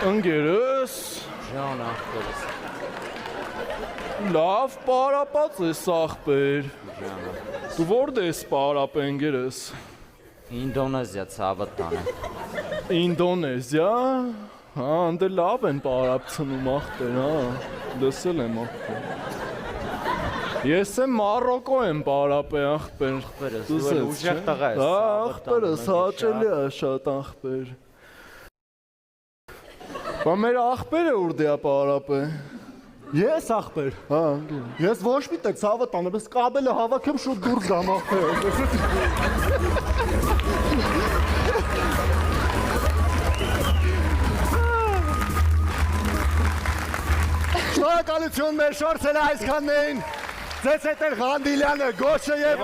Ընկերս, Ջան ախպերս, լավ պարապած ես ախպեր, ջանը, դու որդ ես պարապ ընկերս, Ինդոնեզիա ցավը տանը, Ինդոնեզիա, հա, անդե լավ են պարապ ծնում ախպեր, հա, լսել եմ ախպեր, ես եմ Մարոկո եմ պարապ է ախպեր, դու էլ ուժեղ տղա ես, հա, ախպերս հաճելի է շատ ախպեր, բա մեր ախպերը ուրդ է պարապ է, Ես ախպեր, հա, ես ոչ մի տեղ ցավը տանը, բայց կաբելը հավաքեմ շուտ դուրս գամ ախպեր։ Շնորհակալություն մեր շորցերը այսքանն էին։ Ձեզ հետ էր Ղանդիլյանը, Գոշը եւ